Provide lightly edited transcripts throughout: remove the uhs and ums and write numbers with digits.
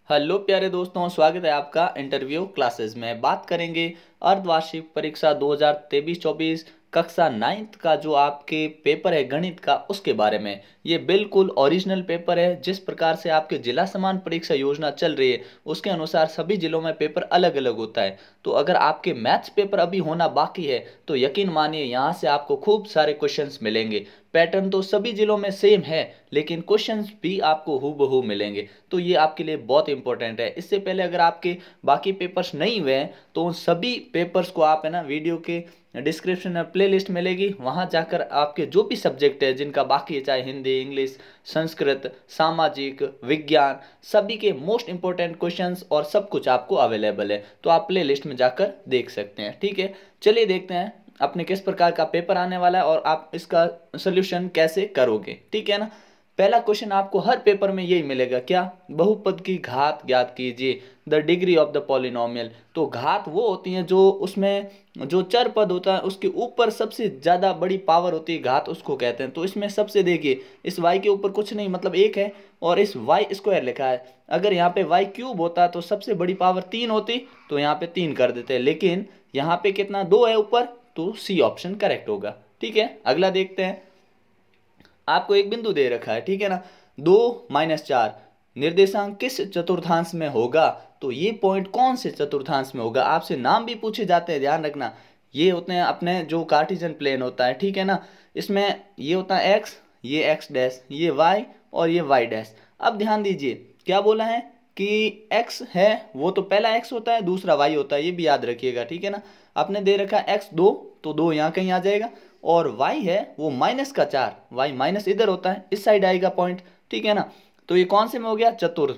Hello प्यारे दोस्तों, स्वागत है आपका इंटरव्यू क्लासेस में। बात करेंगे अर्धवार्षिक परीक्षा 2023-24 कक्षा 9th का जो आपके पेपर है गणित का, उसके बारे में। ये बिल्कुल ओरिजिनल पेपर है। जिस प्रकार से आपके जिला समान परीक्षा योजना चल रही है उसके अनुसार सभी जिलों में पेपर अलग अलग होता है। तो अगर आपके मैथ्स पेपर अभी होना बाकी है तो यकीन मानिए यहाँ से आपको खूब सारे क्वेश्चंस मिलेंगे। पैटर्न तो सभी जिलों में सेम है लेकिन क्वेश्चंस भी आपको हूबहू मिलेंगे। तो ये आपके लिए बहुत इंपॉर्टेंट है। इससे पहले अगर आपके बाकी पेपर्स नहीं हुए हैं तो उन सभी पेपर्स को आप है ना वीडियो के डिस्क्रिप्शन में प्लेलिस्ट मिलेगी, वहां जाकर आपके जो भी सब्जेक्ट है जिनका बाकी है, चाहे हिंदी, इंग्लिश, संस्कृत, सामाजिक विज्ञान, सभी के मोस्ट इंपॉर्टेंट क्वेश्चंस और सब कुछ आपको अवेलेबल है। तो आप प्ले लिस्ट में जाकर देख सकते हैं। ठीक है, चलिए देखते हैं अपने किस प्रकार का पेपर आने वाला है और आप इसका सोल्यूशन कैसे करोगे। ठीक है ना। पहला क्वेश्चन आपको हर पेपर में यही मिलेगा, क्या? बहुपद की घात ज्ञात कीजिए, the degree of the polynomial. तो घात वो होती है जो उसमें जो चर पद होता है उसके ऊपर सबसे ज्यादा बड़ी पावर होती है, घात उसको कहते हैं। तो इसमें सबसे देखिए, इस y के ऊपर कुछ नहीं मतलब एक है और इस y स्क्वायर लिखा है। अगर यहाँ पे y क्यूब होता तो सबसे बड़ी पावर 3 होती, तो यहाँ पे 3 कर देते हैं, लेकिन यहाँ पे कितना 2 है ऊपर, तो सी ऑप्शन करेक्ट होगा। ठीक है, अगला देखते हैं। आपको एक बिंदु दे रखा है, ठीक है ना, 2-4 निर्देशांक किस चतुर्थांश में होगा? तो ये पॉइंट कौन से चतुर्थांश में होगा? आपसे नाम भी पूछे जाते हैं, ध्यान रखना। ये होते हैं अपने जो कार्टेशियन प्लेन होता है, ठीक है ना। इसमें ये होता है एक्स, ये एक्स डैश, ये वाई और ये वाई डैश। अब ध्यान दीजिए क्या बोला है कि एक्स है वो तो पहला एक्स होता है, दूसरा वाई होता है, ये भी याद रखिएगा। ठीक है ना। आपने दे रखा है एक्स 2, तो 2 यहाँ कहीं आ जाएगा, और y है वो -4, y माइनस इधर होता है, इस साइड आएगा पॉइंट। ठीक है ना। तो ये कौन से में हो गया? चतुर्थ,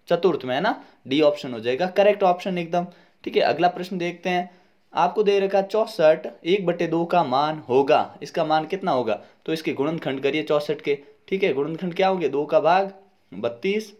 चतुर्थ में है ना, डी ऑप्शन हो जाएगा करेक्ट ऑप्शन एकदम। ठीक है, अगला प्रश्न देखते हैं। आपको दे रखा 64 1/2 का मान होगा, इसका मान कितना होगा? तो इसके गुणनखंड करिए 64 के। ठीक है, गुणनखंड क्या होंगे? 2 का भाग 32,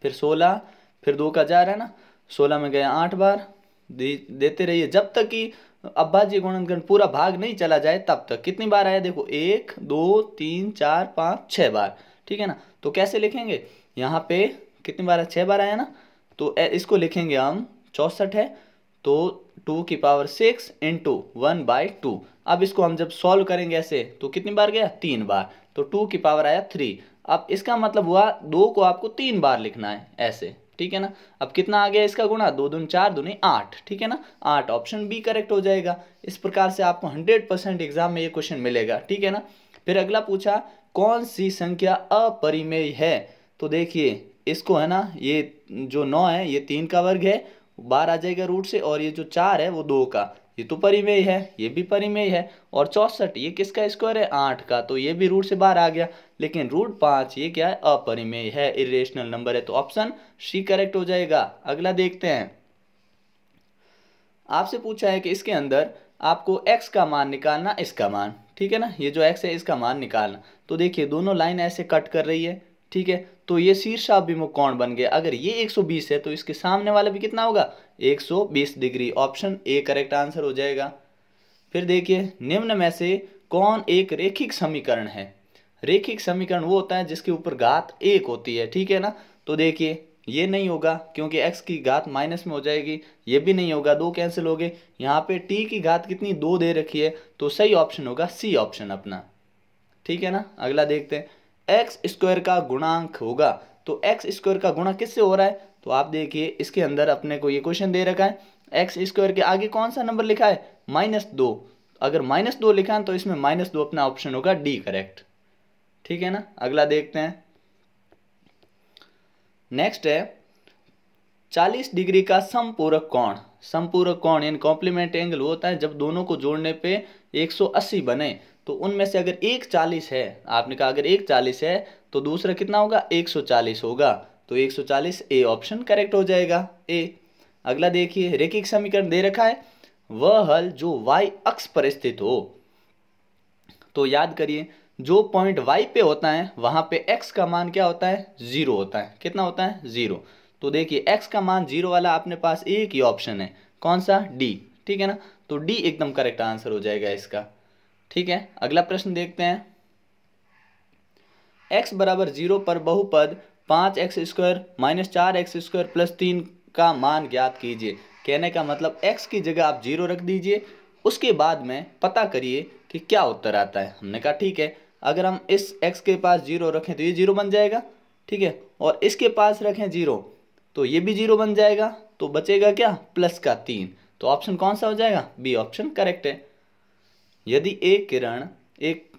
फिर 16, फिर 2 का 4 है ना, 16 में गया 8 बार। देते रहिए जब तक कि अभाज्य गुणनखंड पूरा भाग नहीं चला जाए तब तक। कितनी बार आया देखो, 1 2 3 4 5 6 बार। ठीक है ना। तो कैसे लिखेंगे? यहाँ पे कितनी बार? 6 बार आया ना, तो इसको लिखेंगे हम 64 है तो 2 की पावर 6 इंटू 1/2। अब इसको हम जब सॉल्व करेंगे ऐसे तो कितनी बार गया? 3 बार, तो 2 की पावर आया 3। अब इसका मतलब हुआ 2 को आपको 3 बार लिखना है ऐसे। ठीक है ना। अब कितना आ गया इसका गुणा? 2 दूनी 4, दूनी 8। ठीक है ना, 8 ऑप्शन बी करेक्ट हो जाएगा। इस प्रकार से आपको 100% एग्जाम में ये क्वेश्चन मिलेगा। ठीक है ना। फिर अगला पूछा, कौन सी संख्या अपरिमेय है? तो देखिए इसको है ना, ये जो 9 है ये 3 का वर्ग है, बाहर आ जाएगा रूट से, और ये जो 4 है वो 2 का, ये तो परिमेय है, ये भी परिमेय है। और 64 ये किसका स्क्वायर है? 8 का, तो ये भी रूट से बाहर आ गया। लेकिन √5 ये क्या है? अपरिमेय है, इरेशनल नंबर है, तो ऑप्शन सी करेक्ट हो जाएगा। अगला देखते हैं। आपसे पूछा है कि इसके अंदर आपको x का मान निकालना, इसका मान। ठीक है ना, ये जो x है इसका मान निकालना। तो देखिए दोनों लाइन ऐसे कट कर रही है। ठीक है, तो ये शीर्षाभिमुख कोण बन गया। अगर ये 120 है तो इसके सामने वाला भी कितना होगा? 120 degree. Option A correct answer हो जाएगा। फिर देखिए, निम्न में से कौन एक रेखिक समीकरण है? रेखिक समीकरण वो होता है जिसके ऊपर घात 1 होती है। ठीक है ना। तो देखिए ये नहीं होगा क्योंकि x की घात माइनस में हो जाएगी, ये भी नहीं होगा, 2 कैंसिल हो गए। यहाँ पे t की घात कितनी? 2 दे रखी है, तो सही ऑप्शन होगा सी ऑप्शन अपना। ठीक है ना। अगला देखते हैं, एक्स स्क्वायर का गुणांक होगा। तो एक्स स्क्वायर का गुणा किससे हो रहा है? तो आप देखिए इसके अंदर अपने को ये क्वेश्चन दे रखा है, एक्स स्क्वायर के आगे कौन सा नंबर लिखा है? -2। अगर -2 लिखा है तो इसमें -2 अपना ऑप्शन होगा डी करेक्ट। ठीक है ना। अगला देखते हैं। नेक्स्ट है 40 डिग्री का समपूरक कोण। समपूरक कोण यानी कॉम्प्लीमेंट एंगल वो होता है जब दोनों को जोड़ने पे 180 बने। तो उनमें से अगर एक 40 है, आपने कहा अगर एक 40 है तो दूसरा कितना होगा? 140 होगा, तो 140 ए ऑप्शन करेक्ट हो जाएगा, ए। अगला देखिए, रेखिक समीकरण दे रखा है, वह हल जो y अक्ष पर स्थित हो। तो याद करिए जो पॉइंट y पे होता है वहां पे x का मान क्या होता है? 0 होता है। कितना होता है? 0। तो देखिए x का मान 0 वाला अपने पास एक ही ऑप्शन है, कौन सा? डी। ठीक है ना, तो डी एकदम करेक्ट आंसर हो जाएगा इसका। ठीक है, अगला प्रश्न देखते हैं। x बराबर 0 पर बहुपद 5x² माइनस 4x² प्लस 3 का मान ज्ञात कीजिए। कहने का मतलब x की जगह आप 0 रख दीजिए, उसके बाद में पता करिए कि क्या उत्तर आता है। हमने कहा ठीक है, अगर हम इस x के पास 0 रखें तो ये 0 बन जाएगा, ठीक है, और इसके पास रखें 0 तो ये भी 0 बन जाएगा, तो बचेगा क्या, प्लस का 3। तो ऑप्शन कौन सा हो जाएगा, बी ऑप्शन करेक्ट है। यदि एक किरण एक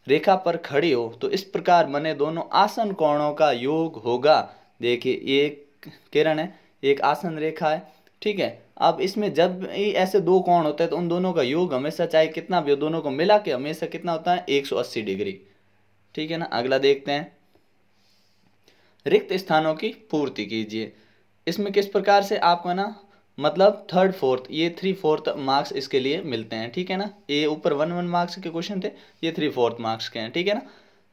रेखा पर खड़ी हो तो इस प्रकार बने दोनों आसन कोणों का योग होगा। देखिए ये एक किरण है, एक आसन रेखा है, ठीक है। अब इसमें जब भी ऐसे दो कोण होते हैं तो उन दोनों का योग हमेशा चाहे कितना भी हो, दोनों को मिला के हमेशा कितना होता है, 180 डिग्री, ठीक है ना। अगला देखते हैं, रिक्त स्थानों की पूर्ति कीजिए। इसमें किस प्रकार से आपको ना मतलब 3rd 4th ये 3/4 मार्क्स इसके लिए मिलते हैं, ठीक है ना। ये ऊपर 1 मार्क्स के क्वेश्चन थे, ये 3/4 मार्क्स के हैं, ठीक है ना।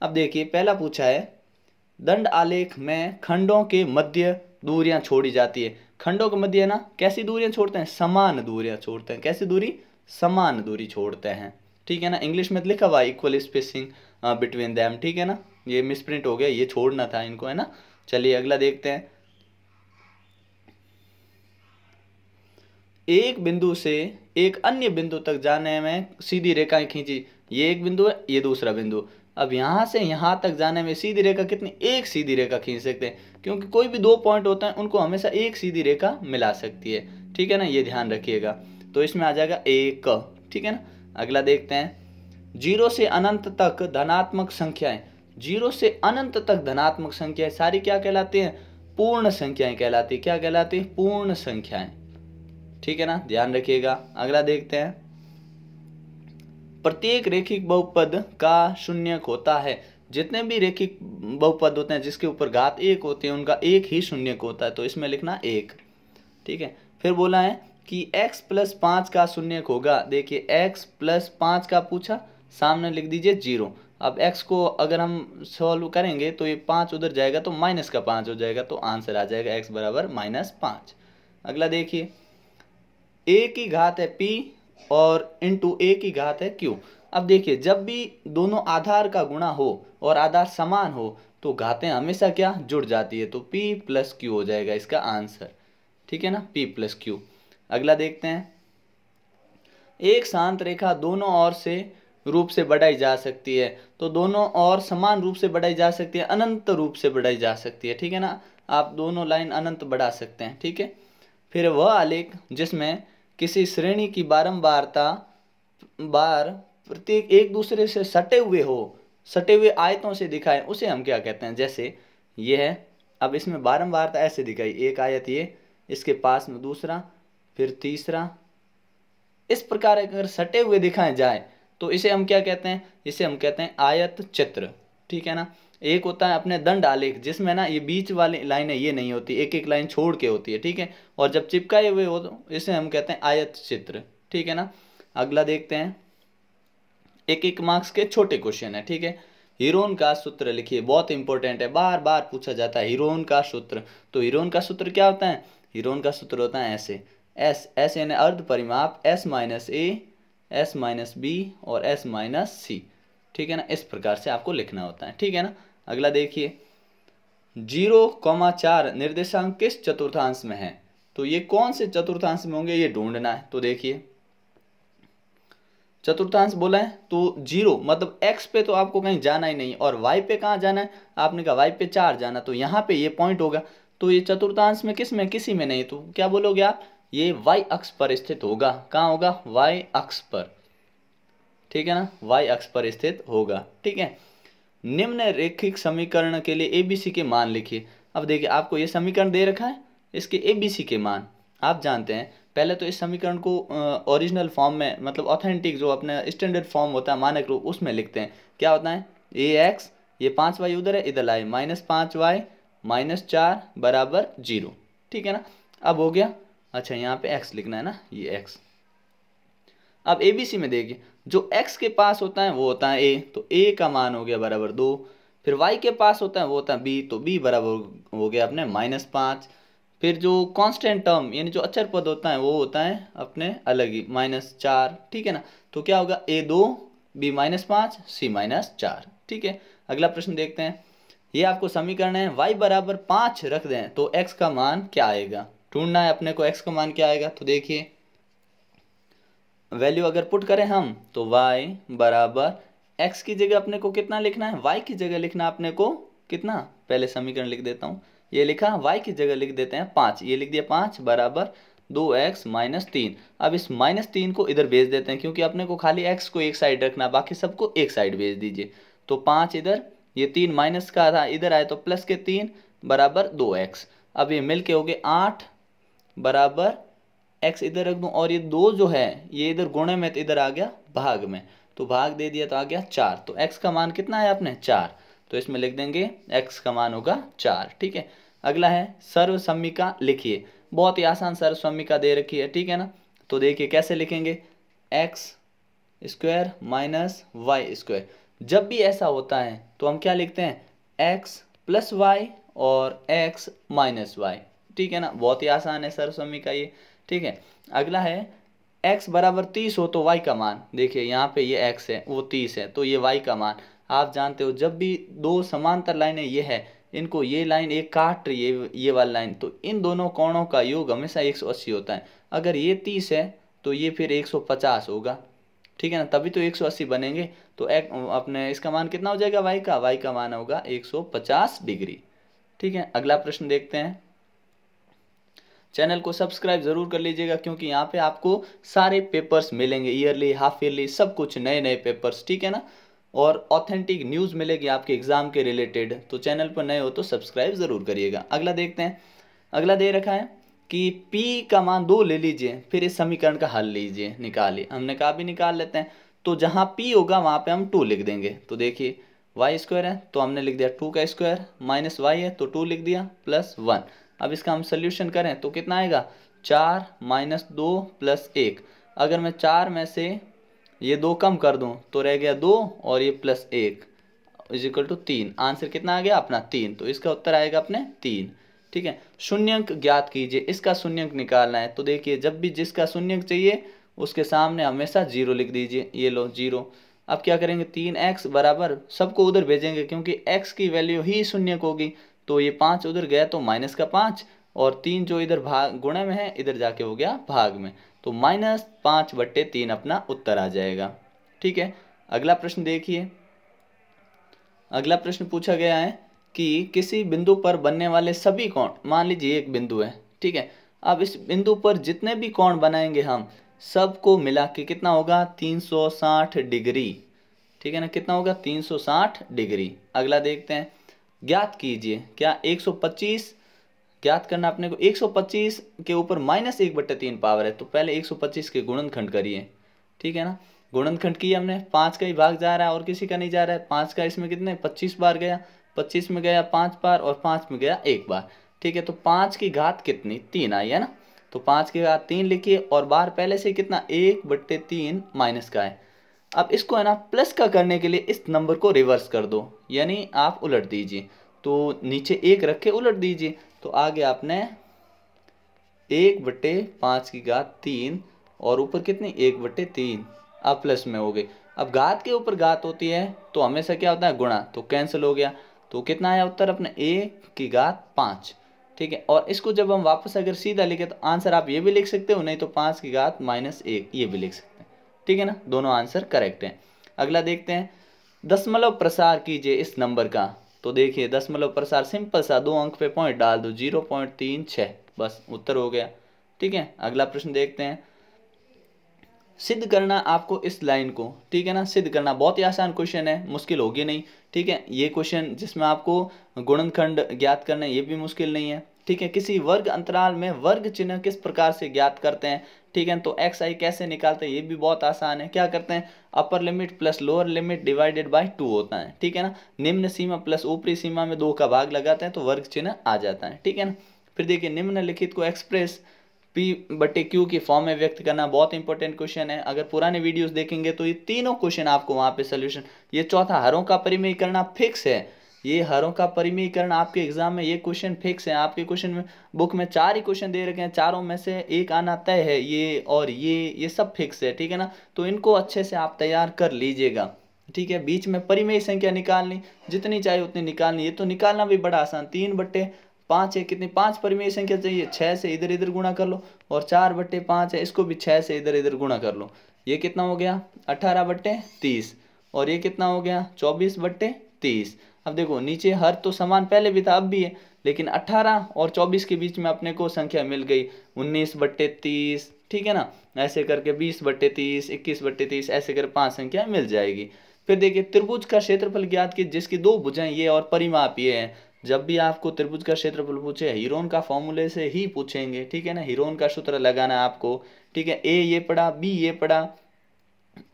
अब देखिए पहला पूछा है, दंड आलेख में खंडों के मध्य दूरियां छोड़ी जाती है। खंडों के मध्य ना कैसी दूरियां छोड़ते हैं, समान दूरियां छोड़ते हैं। कैसी दूरी, समान दूरी छोड़ते हैं, ठीक है ना। इंग्लिश में लिखा हुआ इक्वल स्पेसिंग बिटवीन देम, ठीक है ना। ये मिसप्रिंट हो गया, ये छोड़ना था इनको, है ना। चलिए अगला देखते हैं, एक बिंदु से एक अन्य बिंदु तक जाने में सीधी रेखाएं खींची। ये एक बिंदु है, ये दूसरा बिंदु। अब यहां से यहां तक जाने में सीधी रेखा कितनी, एक सीधी रेखा खींच सकते हैं, क्योंकि कोई भी दो पॉइंट होता है उनको हमेशा एक सीधी रेखा मिला सकती है, ठीक है ना। ये ध्यान रखिएगा। तो इसमें आ जाएगा एक, ठीक है ना। अगला देखते हैं, 0 से अनंत तक धनात्मक संख्याएं। 0 से अनंत तक धनात्मक संख्याएं सारी क्या कहलाती हैं, पूर्ण संख्याएं कहलाती है। क्या कहलाती है, पूर्ण संख्याएं, ठीक है ना, ध्यान रखिएगा। अगला देखते हैं, प्रत्येक रेखिक बहुपद का शून्यक होता है। जितने भी रेखिक बहुपद होते हैं जिसके ऊपर घात 1 होती है उनका एक ही शून्यक होता है, तो इसमें लिखना 1, ठीक है। फिर बोला है कि x + 5 का शून्यक होगा। देखिए x + 5 का पूछा, सामने लिख दीजिए 0। अब x को अगर हम सॉल्व करेंगे तो ये 5 उधर जाएगा तो माइनस का 5 हो जाएगा, तो आंसर आ जाएगा x = -5। अगला देखिए, a की घात है p और इंटू a की घात है q। अब देखिए जब भी दोनों आधार का गुणा हो और आधार समान हो तो घातें हमेशा क्या, जुड़ जाती है, तो p + q हो जाएगा इसका आंसर, ठीक है ना, p + q। अगला देखते हैं, एक शांत रेखा दोनों ओर से रूप से बढ़ाई जा सकती है। तो दोनों ओर समान रूप से बढ़ाई जा सकती है, अनंत रूप से बढ़ाई जा सकती है, ठीक है ना। आप दोनों लाइन अनंत बढ़ा सकते हैं, ठीक है। फिर वह आलेख जिसमें किसी श्रेणी की बारंबारता बार प्रत्येक एक दूसरे से सटे हुए आयतों से दिखाए, उसे हम क्या कहते हैं। जैसे ये है, अब इसमें बारंबारता ऐसे दिखाई, एक आयत ये, इसके पास में दूसरा, फिर तीसरा, इस प्रकार अगर सटे हुए दिखाए जाए तो इसे हम क्या कहते हैं, इसे हम कहते हैं आयत चित्र, ठीक है ना। एक होता है अपने दंड आलेख जिसमें ना ये बीच वाली लाइनें ये नहीं होती, एक एक लाइन छोड़ के होती है, ठीक है। और जब चिपकाए हुए हो तो इसे हम कहते हैं आयत चित्र, ठीक है ना। अगला देखते हैं, एक मार्क्स के छोटे क्वेश्चन है, ठीक है। हीरोन का सूत्र लिखिए, बहुत इंपॉर्टेंट है, बार बार पूछा जाता है हीरोन का सूत्र। तो हीरोन का सूत्र क्या होता है, हीरोन का सूत्र होता है ऐसे, एस यानी अर्ध परिमाप, S - A, S - B और S - C, ठीक है ना। इस प्रकार से आपको लिखना होता है, ठीक है ना। अगला देखिए, 0,4 निर्देशांक किस चतुर्थांश में है। तो ये कौन से चतुर्थांश में होंगे ये ढूंढना है। तो देखिए चतुर्थांश बोला है तो 0 मतलब x पे तो आपको कहीं जाना ही नहीं, और y पे कहाँ जाना है, आपने कहा y पे 4 जाना, तो यहाँ पे ये पॉइंट होगा। तो ये चतुर्थांश में किस में, किसी में नहीं, तो क्या बोलोगे आप, ये y अक्ष पर स्थित होगा। कहाँ होगा, y अक्ष पर, ठीक है ना, y अक्ष पर स्थित होगा, ठीक है। निम्न रेखिक समीकरण के लिए ABC के मान लिखिए। अब देखिए आपको ये समीकरण दे रखा है, इसके ABC के मान आप जानते हैं। पहले तो इस समीकरण को ओरिजिनल फॉर्म में, मतलब ऑथेंटिक जो अपना स्टैंडर्ड फॉर्म होता है मानक रूप, उसमें लिखते हैं। क्या होता है, AX, ये 5y उधर है, इधर लाए -5y -4 = 0, ठीक है ना। अब हो गया, अच्छा यहाँ पे x लिखना है ना, ये x। अब ABC में देखिए, जो x के पास होता है वो होता है a, तो a का मान हो गया =2। फिर y के पास होता है वो होता है b, तो b बराबर हो गया अपने -5। फिर जो कांस्टेंट टर्म यानी जो अचर पद होता है वो होता है अपने अलग ही -4, ठीक है ना। तो क्या होगा, a2 b -5 c -4, ठीक है। अगला प्रश्न देखते हैं, ये आपको समीकरण है, y बराबर 5 रख दें तो x का मान क्या आएगा, ढूंढना है अपने को x का मान क्या आएगा। तो देखिए वैल्यू अगर पुट करें हम तो y बराबर x की जगह अपने को कितना लिखना है, y की जगह लिखना अपने को कितना, पहले समीकरण लिख देता हूँ, ये लिखा y की जगह लिख देते हैं 5, ये लिख दिया 5 बराबर 2x माइनस 3। अब इस माइनस 3 को इधर भेज देते हैं क्योंकि अपने को खाली x को एक साइड रखना, बाकी सबको एक साइड भेज दीजिए। तो 5 इधर, ये 3 माइनस का था इधर आए तो प्लस के 3 बराबर 2x। अब ये मिल के हो गए 8 बराबर x इधर रख दूं और ये 2 जो है ये इधर गुणे में तो इधर आ गया भाग में, तो भाग दे दिया तो आ गया 4। तो x का मान कितना है आपने 4, तो इसमें लिख देंगे x का मान होगा 4। ठीक है, अगला है सर्वसम्मिका लिखिए। बहुत ही आसान सर्वसम्मिका दे रखी है, ठीक है ना। तो देखिए कैसे लिखेंगे, x square minus y square. जब भी ऐसा होता है तो हम क्या लिखते हैं, x प्लस वाई और x माइनस वाई। ठीक है ना, बहुत ही आसान है सर्वसम्मिका ये। ठीक है, अगला है x बराबर 30 हो तो y का मान, देखिए यहाँ पे ये x है वो 30 है तो ये y का मान। आप जानते हो जब भी दो समांतर लाइनें ये है, इनको ये लाइन एक काट रही है ये वाली लाइन, तो इन दोनों कोणों का योग हमेशा 180 होता है। अगर ये 30 है तो ये फिर 150 होगा, ठीक है ना, तभी तो 180 बनेंगे। तो अपने इसका मान कितना हो जाएगा y का मान होगा 150 डिग्री। ठीक है, अगला प्रश्न देखते हैं। चैनल को सब्सक्राइब जरूर कर लीजिएगा क्योंकि यहाँ पे आपको सारे पेपर्स मिलेंगे, ईयरली हाफ ईयरली सब कुछ नए नए पेपर्स, ठीक है ना, और ऑथेंटिक न्यूज़ मिलेगी आपके एग्जाम के रिलेटेड। तो चैनल पर नए हो तो सब्सक्राइब जरूर करिएगा। अगला देखते हैं, अगला दे रखा है कि P का मान 2 ले लीजिए, फिर इस समीकरण का हल लीजिए निकालिए। हमने कहा भी निकाल लेते हैं, तो जहाँ P होगा वहाँ पे हम 2 लिख देंगे। तो देखिए वाई स्क्वायर है तो हमने लिख दिया 2 का स्क्वायर, माइनस वाई है तो 2 लिख दिया, प्लस 1। अब इसका हम सोल्यूशन करें तो कितना आएगा, 4 माइनस 2 प्लस 1। अगर मैं 4 में से ये 2 कम कर दूं तो रह गया 2 और ये plus 1 is equal to 3। Answer कितना आ गया अपना 3, तो इसका उत्तर आएगा अपने 3। ठीक है, शून्यंक ज्ञात कीजिए, इसका शून्यंक निकालना है। तो देखिए जब भी जिसका शून्यंक चाहिए उसके सामने हमेशा 0 लिख दीजिए, ये लो 0। अब क्या करेंगे, 3x बराबर सबको उधर भेजेंगे क्योंकि x की वैल्यू ही शून्यक होगी। तो ये 5 उधर गया तो माइनस का 5 और 3 जो इधर भाग गुणे में है इधर जाके हो गया भाग में, तो -5/3 अपना उत्तर आ जाएगा। ठीक है, अगला प्रश्न देखिए। अगला प्रश्न पूछा गया है कि किसी बिंदु पर बनने वाले सभी कोण, मान लीजिए एक बिंदु है, ठीक है, अब इस बिंदु पर जितने भी कोण बनाएंगे हम सबको मिला के कितना होगा, 360 डिग्री। ठीक है ना, कितना होगा 360 डिग्री। अगला देखते हैं, ज्ञात कीजिए, क्या 125 ज्ञात करना अपने को, 125 के ऊपर -1/3 पावर है तो पहले 125 के गुणनखंड करिए। ठीक है ना, गुणनखंड किया हमने, 5 का ही भाग जा रहा है और किसी का नहीं जा रहा है। 5 का इसमें कितने 25 बार गया, 25 में गया 5 बार और 5 में गया 1 बार। ठीक है, तो 5 की घात कितनी 3 आई है ना, तो 5 की घात 3 लिखिए और बार पहले से कितना 1/3 माइनस का है। अब इसको है ना प्लस का करने के लिए इस नंबर को रिवर्स कर दो, यानी आप उलट दीजिए, तो नीचे 1 रख के उलट दीजिए, तो आगे आपने 1/5 की घात 3 और ऊपर कितनी 1/3, अब प्लस में हो गई। अब घात के ऊपर घात होती है तो हमेशा क्या होता है गुणा, तो कैंसिल हो गया, तो कितना आया उत्तर अपने 1 की घात 5। ठीक है, और इसको जब हम वापस अगर सीधा लिखे तो आंसर आप ये भी लिख सकते हो, नहीं तो 5 की घात -1 ये भी लिख सकते हैं। ठीक है ना, दोनों आंसर करेक्ट हैं। अगला देखते हैं, दशमलव प्रसार कीजिए इस नंबर का। तो देखिए दशमलव प्रसार सिंपल सा, 2 अंक पे पॉइंट डाल दो, 0.36 बस उत्तर हो गया। ठीक है, अगला प्रश्न देखते हैं, सिद्ध करना आपको इस लाइन को, ठीक है ना, सिद्ध करना बहुत ही आसान क्वेश्चन है, मुश्किल होगी नहीं। ठीक है, ये क्वेश्चन जिसमें आपको गुणनखंड ज्ञात करना है ये भी मुश्किल नहीं है। ठीक है, किसी वर्ग अंतराल में वर्ग चिन्ह किस प्रकार से ज्ञात करते हैं, ठीक है, तो एक्स आई कैसे निकालते हैं ये भी बहुत आसान है। क्या करते हैं, upper limit plus lower limit divided by 2 होता है। ठीक है ना, निम्न सीमा प्लस ऊपरी सीमा में 2 का भाग लगाते हैं तो वर्ग चिन्ह आ जाता है। ठीक है ना, फिर देखिए निम्नलिखित को एक्सप्रेस P/Q की फॉर्म में व्यक्त करना बहुत इंपॉर्टेंट क्वेश्चन है। अगर पुराने वीडियोस देखेंगे तो ये तीनों क्वेश्चन आपको वहां पे सोल्यूशन, ये चौथा हरों का परिमेयीकरण फिक्स है, ये हरों का परिमेयीकरण आपके एग्जाम में ये क्वेश्चन फिक्स है। आपके क्वेश्चन में बुक में 4 ही क्वेश्चन दे रखे हैं, चारों में से एक आना तय है, ये और ये सब फिक्स है। ठीक है ना, तो इनको अच्छे से आप तैयार कर लीजिएगा। ठीक है। बीच में परिमेय संख्या निकालनी, जितनी चाहिए उतनी निकालनी। ये तो निकालना भी बड़ा आसान, 3/5 है, कितनी 5 परिमेय संख्या चाहिए, 6 से इधर इधर गुणा कर लो, और 4/5 है, इसको भी 6 से इधर इधर गुणा कर लो। ये कितना हो गया 18/30, और ये कितना हो गया 24/30। अब देखो नीचे हर तो समान पहले भी था अब भी है, लेकिन 18 और 24 के बीच में अपने को संख्या मिल गई 19/30, ठीक है ना। ऐसे करके 20/30, 21/30, ऐसे कर 5 संख्या मिल जाएगी। फिर देखिए त्रिभुज का क्षेत्रफल ज्ञात कीजिए जिसकी 2 भुजाएं ये और परिमाप ये हैं। जब भी आपको त्रिभुज का क्षेत्रफल पूछे हीरोन का फॉर्मूले से ही पूछेंगे, ठीक है ना। हीरोन का सूत्र लगाना है आपको, ठीक है। ए ये पड़ा, बी ये पड़ा,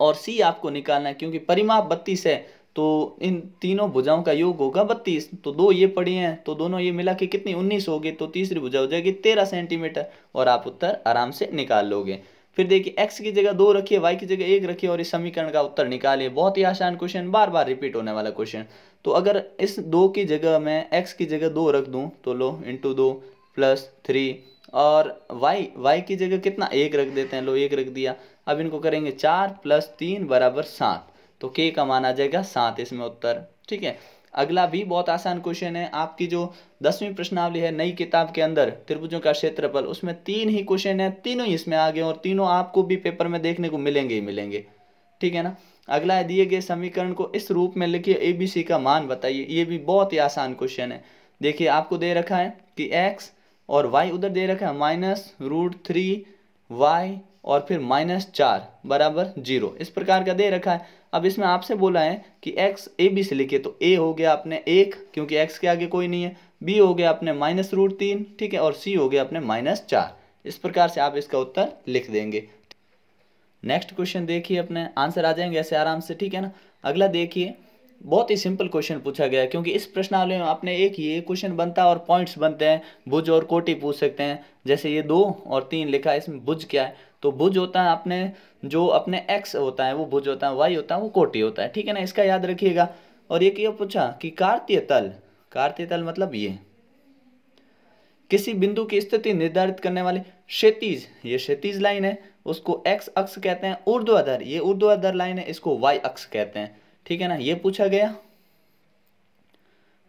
और सी आपको निकालना है, क्योंकि परिमाप 32 है तो इन तीनों भुजाओं का योग होगा 32। तो 2 ये पड़ी हैं तो दोनों ये मिला के कितनी 19 होगी, तो तीसरी भुजा हो जाएगी 13 सेंटीमीटर, और आप उत्तर आराम से निकाल लोगे। फिर देखिए x की जगह 2 रखिए, y की जगह 1 रखिए, और इस समीकरण का उत्तर निकालिए। बहुत ही आसान क्वेश्चन, बार बार रिपीट होने वाला क्वेश्चन। तो अगर इस 2 की जगह मैं x की जगह 2 रख दूं तो लो इंटू 2 + 3, और y की जगह कितना 1 रख देते हैं, लो 1 रख दिया। अब इनको करेंगे 4 + 3 = 7, तो k का मान आ जाएगा 7 इसमें उत्तर, ठीक है। अगला भी बहुत आसान क्वेश्चन है, आपकी जो 10वीं प्रश्नावली है नई किताब के अंदर त्रिभुजों का क्षेत्रफल, उसमें 3 ही क्वेश्चन है, तीनों ही इसमें आ गए, और तीनों आपको भी पेपर में देखने को मिलेंगे ही मिलेंगे, ठीक है ना। अगला है दिए गए समीकरण को इस रूप में लिखिए, ABC का मान बताइए। ये भी बहुत ही आसान क्वेश्चन है। देखिए आपको दे रखा है कि x और y उधर दे रखा है -√3y और फिर -4 = 0, इस प्रकार का दे रखा है। अब इसमें आपसे बोला है कि x a b से लिखिए, तो a हो गया अपने 1 क्योंकि x के आगे कोई नहीं है, b हो गया अपने -√3, ठीक है, और c हो गया अपने -4। इस प्रकार से आप इसका उत्तर लिख देंगे। नेक्स्ट क्वेश्चन देखिए, अपने आंसर आ जाएंगे ऐसे आराम से, ठीक है ना। अगला देखिए, बहुत ही सिंपल क्वेश्चन पूछा गया है, क्योंकि इस प्रश्नावली में अपने एक ही क्वेश्चन बनता है और पॉइंट्स बनते हैं। भुज और कोटि पूछ सकते हैं, जैसे ये 2 और 3 लिखा है, इसमें भुज क्या है, तो भुज होता है अपने जो अपने x होता है वो भुज होता है, y होता है वो कोटि होता है, ठीक है ना। इसका याद रखिएगा। और एक ये पूछा कि कार्तीय तल मतलब ये किसी बिंदु की स्थिति निर्धारित करने वाली क्षैतिज, ये क्षैतिज लाइन है, उसको x अक्ष कहते हैं। ऊर्ध्वाधर, ये ऊर्ध्वाधर लाइन है, इसको y अक्ष कहते हैं, ठीक है ना। ये पूछा गया।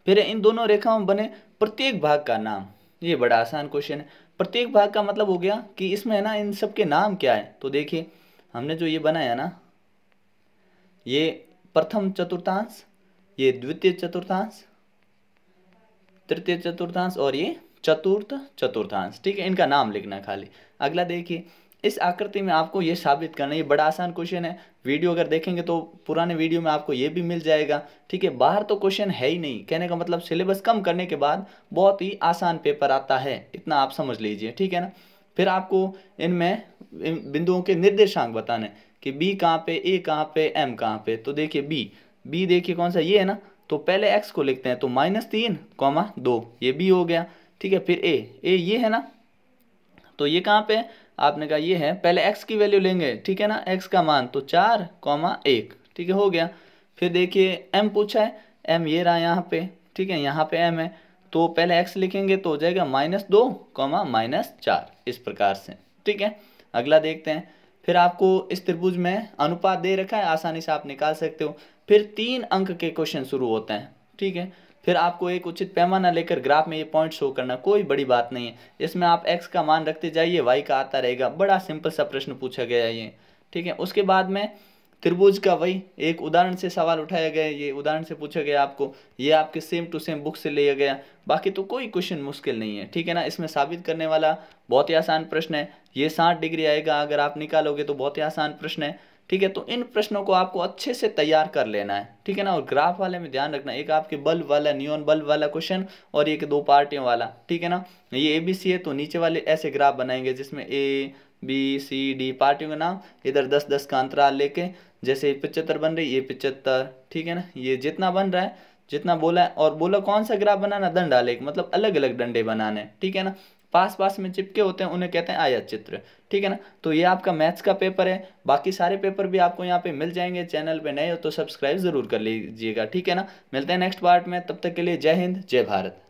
फिर इन दोनों रेखाओं में बने प्रत्येक भाग का नाम, ये बड़ा आसान क्वेश्चन है। प्रत्येक भाग का मतलब हो गया कि इसमें है ना इन सब के नाम क्या है। तो देखिए हमने जो ये बनाया ना, ये प्रथम चतुर्थांश, ये द्वितीय चतुर्थांश, तृतीय चतुर्थांश, और ये चतुर्थ चतुर्थांश, ठीक है। इनका नाम लिखना है खाली। अगला देखिए, इस आकृति में आपको ये साबित करना है, ये बड़ा आसान क्वेश्चन है। वीडियो अगर देखेंगे तो पुराने वीडियो में आपको ये भी मिल जाएगा, ठीक है। बाहर तो क्वेश्चन है ही नहीं, कहने का मतलब सिलेबस कम करने के बाद बहुत ही आसान पेपर आता है, इतना आप समझ लीजिए, ठीक है ना। फिर आपको इनमें बिंदुओं के निर्देशांक बताने कि बी कहाँ पे, ए कहाँ पे, एम कहाँ पे। तो देखिए बी देखिए कौन सा, ये है ना, तो पहले x को लिखते हैं, तो -3, 2, ये b हो गया, ठीक है। फिर a ये है ना, तो ये कहाँ पे है, आपने कहा ये है, पहले x की वैल्यू लेंगे, ठीक है ना, x का मान, तो 4, 1, ठीक है, हो गया। फिर देखिए m पूछा है, m ये रहा यहाँ पे, ठीक है, यहाँ पे m है, तो पहले x लिखेंगे तो हो जाएगा -2, -4, इस प्रकार से, ठीक है। अगला देखते हैं। फिर आपको इस त्रिभुज में अनुपात दे रखा है, आसानी से आप निकाल सकते हो। फिर 3 अंक के क्वेश्चन शुरू होते हैं, ठीक है। फिर आपको एक उचित पैमाना लेकर ग्राफ में ये पॉइंट शो करना, कोई बड़ी बात नहीं है। इसमें आप x का मान रखते जाइए, y का आता रहेगा। बड़ा सिंपल सा प्रश्न पूछा गया है ये, ठीक है। उसके बाद में त्रिभुज का वही एक उदाहरण से सवाल उठाया गया, ये उदाहरण से पूछा गया आपको, ये आपके सेम टू सेम बुक से लिया गया। बाकी तो कोई क्वेश्चन मुश्किल नहीं है, ठीक है ना। इसमें साबित करने वाला बहुत ही आसान प्रश्न है, ये 60 डिग्री आएगा, अगर आप निकालोगे तो बहुत ही आसान प्रश्न है, ठीक है। तो इन प्रश्नों को आपको अच्छे से तैयार कर लेना है, ठीक है ना। और ग्राफ वाले में ध्यान रखना, एक आपके बल्ब वाला, नियॉन बल्ब वाला क्वेश्चन, और एक 2 पार्टियों वाला, ठीक है ना। ये ABC है, तो नीचे वाले ऐसे ग्राफ बनाएंगे जिसमें ABCD पार्टियों का नाम, इधर 10-10 का अंतराल लेके, जैसे 75 बन रही, ये 75, ठीक है ना। ये जितना बन रहा है, जितना बोला है, और बोला कौन सा ग्राफ बनाना, दंड आलेख, मतलब अलग अलग डंडे बनाने, ठीक है ना। पास पास में चिपके होते हैं, उन्हें कहते हैं आयत चित्र, ठीक है ना। तो ये आपका मैथ्स का पेपर है, बाकी सारे पेपर भी आपको यहाँ पे मिल जाएंगे। चैनल पे नए हो तो सब्सक्राइब जरूर कर लीजिएगा, ठीक है ना। मिलते हैं नेक्स्ट पार्ट में, तब तक के लिए जय हिंद, जय भारत।